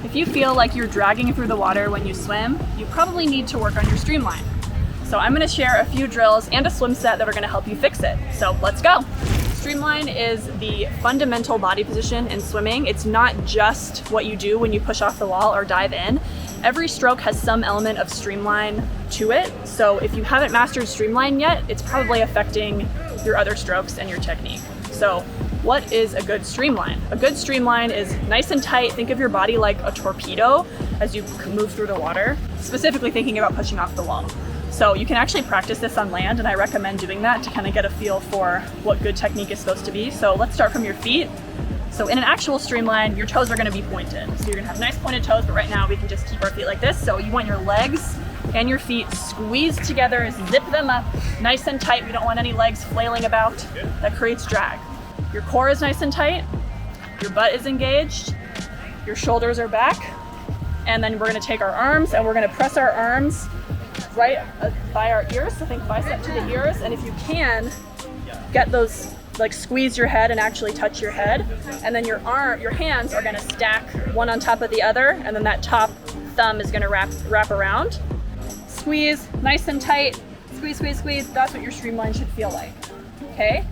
If you feel like you're dragging through the water when you swim, you probably need to work on your streamline. So I'm gonna share a few drills and a swim set that are gonna help you fix it. So let's go. Streamline is the fundamental body position in swimming. It's not just what you do when you push off the wall or dive in. Every stroke has some element of streamline to it. So if you haven't mastered streamline yet, it's probably affecting your other strokes and your technique. So what is a good streamline? A good streamline is nice and tight. Think of your body like a torpedo as you move through the water, specifically thinking about pushing off the wall. So you can actually practice this on land, and I recommend doing that to kind of get a feel for what good technique is supposed to be. So let's start from your feet. So in an actual streamline, your toes are gonna be pointed. So you're gonna have nice pointed toes, but right now we can just keep our feet like this. So you want your legs and your feet squeezed together, zip them up nice and tight. We don't want any legs flailing about. That creates drag. Your core is nice and tight. Your butt is engaged. Your shoulders are back. And then we're gonna take our arms and we're gonna press our arms right by our ears. So think bicep to the ears. And if you can, get those, like squeeze your head and actually touch your head. And then your hands are gonna stack one on top of the other. And then that top thumb is gonna wrap around. Squeeze, nice and tight. Squeeze, squeeze, squeeze. That's what your streamline should feel like, okay?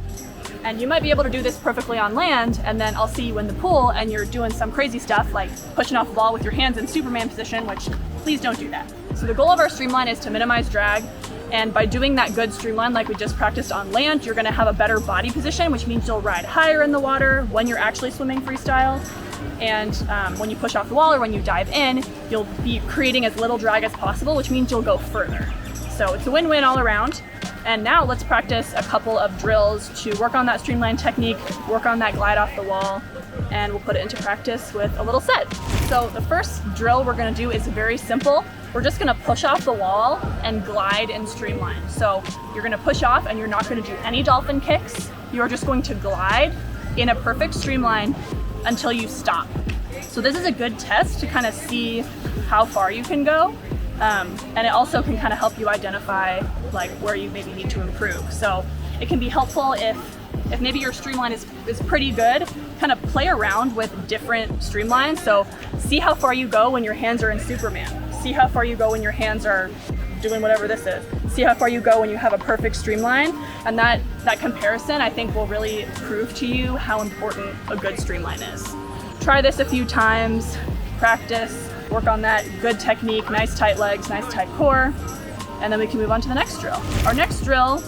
And you might be able to do this perfectly on land, and then I'll see you in the pool and you're doing some crazy stuff like pushing off the ball with your hands in Superman position, which please don't do that. So the goal of our streamline is to minimize drag. And by doing that good streamline like we just practiced on land, you're gonna have a better body position, which means you'll ride higher in the water when you're actually swimming freestyle. And when you push off the wall or when you dive in, you'll be creating as little drag as possible, which means you'll go further. So it's a win-win all around. And now let's practice a couple of drills to work on that streamline technique, work on that glide off the wall, and we'll put it into practice with a little set. So the first drill we're gonna do is very simple. We're just gonna push off the wall and glide in streamline. So you're gonna push off and you're not gonna do any dolphin kicks. You're just going to glide in a perfect streamline until you stop. So this is a good test to kind of see how far you can go. And it also can kind of help you identify like where you maybe need to improve. So it can be helpful if maybe your streamline is pretty good, kind of play around with different streamlines. So see how far you go when your hands are in Superman. See how far you go when your hands are doing whatever this is. See how far you go when you have a perfect streamline. And that comparison, I think, will really prove to you how important a good streamline is. Try this a few times, practice, work on that good technique, nice tight legs, nice tight core, and then we can move on to the next drill. Our next drill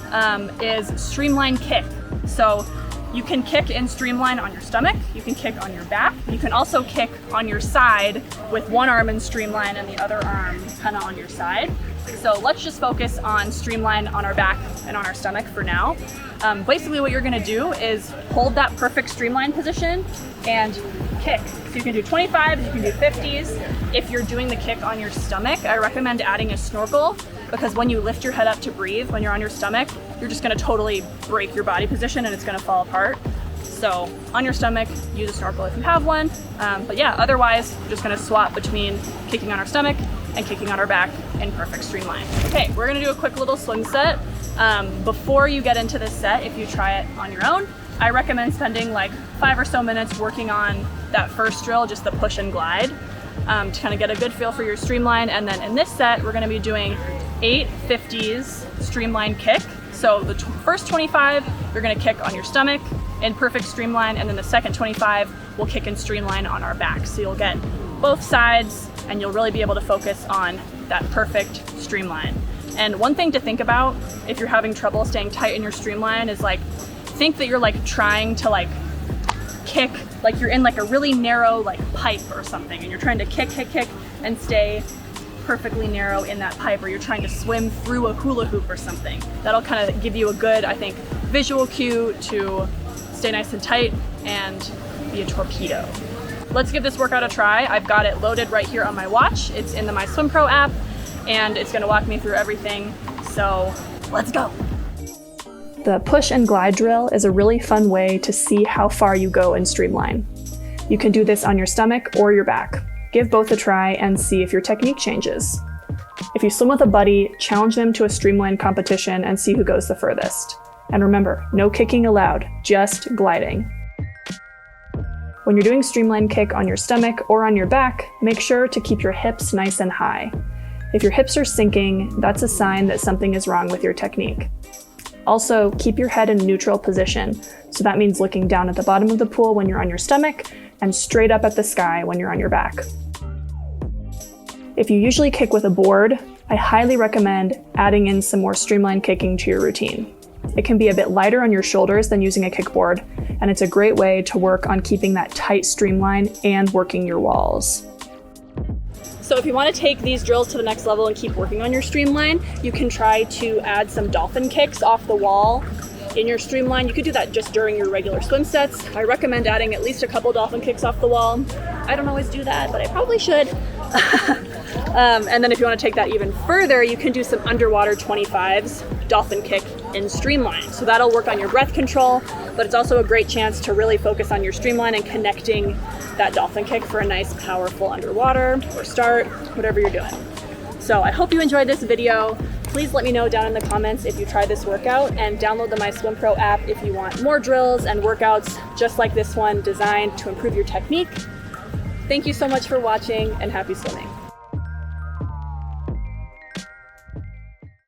is streamline kick. So you can kick in streamline on your stomach, you can kick on your back, you can also kick on your side with one arm in streamline and the other arm kind of on your side. So let's just focus on streamline on our back and on our stomach for now. Basically what you're gonna do is hold that perfect streamline position and kick. So you can do 25s, you can do 50s. If you're doing the kick on your stomach, I recommend adding a snorkel, because when you lift your head up to breathe, when you're on your stomach, you're just gonna totally break your body position and it's gonna fall apart. So on your stomach, use a snorkel if you have one. But yeah, otherwise, we're just gonna swap between kicking on our stomach and kicking on our back in perfect streamline. Okay, we're gonna do a quick little swim set. Before you get into this set, if you try it on your own, I recommend spending like 5 or so minutes working on that first drill, just the push and glide, to kind of get a good feel for your streamline. And then in this set, we're gonna be doing 8 50s streamline kick. So the first 25, you're gonna kick on your stomach in perfect streamline, and then the second 25, we'll kick and streamline on our back. So you'll get both sides, and you'll really be able to focus on that perfect streamline. And one thing to think about if you're having trouble staying tight in your streamline is like, think that you're like trying to like kick, like you're in like a really narrow like pipe or something, and you're trying to kick, kick, kick, and stay perfectly narrow in that pipe, or you're trying to swim through a hula hoop or something. That'll kind of give you a good, I think, visual cue to stay nice and tight and be a torpedo. Let's give this workout a try. I've got it loaded right here on my watch. It's in the MySwimPro app, and it's gonna walk me through everything. So let's go. The push and glide drill is a really fun way to see how far you go in streamline. You can do this on your stomach or your back. Give both a try and see if your technique changes. If you swim with a buddy, challenge them to a streamline competition and see who goes the furthest. And remember, no kicking allowed, just gliding. When you're doing streamline kick on your stomach or on your back, make sure to keep your hips nice and high. If your hips are sinking, that's a sign that something is wrong with your technique. Also, keep your head in a neutral position. So that means looking down at the bottom of the pool when you're on your stomach and straight up at the sky when you're on your back. If you usually kick with a board, I highly recommend adding in some more streamline kicking to your routine. It can be a bit lighter on your shoulders than using a kickboard, and it's a great way to work on keeping that tight streamline and working your walls. So if you want to take these drills to the next level and keep working on your streamline, you can try to add some dolphin kicks off the wall in your streamline. You could do that just during your regular swim sets. I recommend adding at least a couple dolphin kicks off the wall. I don't always do that, but I probably should. And then if you want to take that even further, you can do some underwater 25s, dolphin kick in streamline. So that'll work on your breath control, but it's also a great chance to really focus on your streamline and connecting that dolphin kick for a nice, powerful underwater or start, whatever you're doing. So I hope you enjoyed this video. Please let me know down in the comments if you tried this workout, and download the MySwimPro app if you want more drills and workouts just like this one designed to improve your technique. Thank you so much for watching, and happy swimming.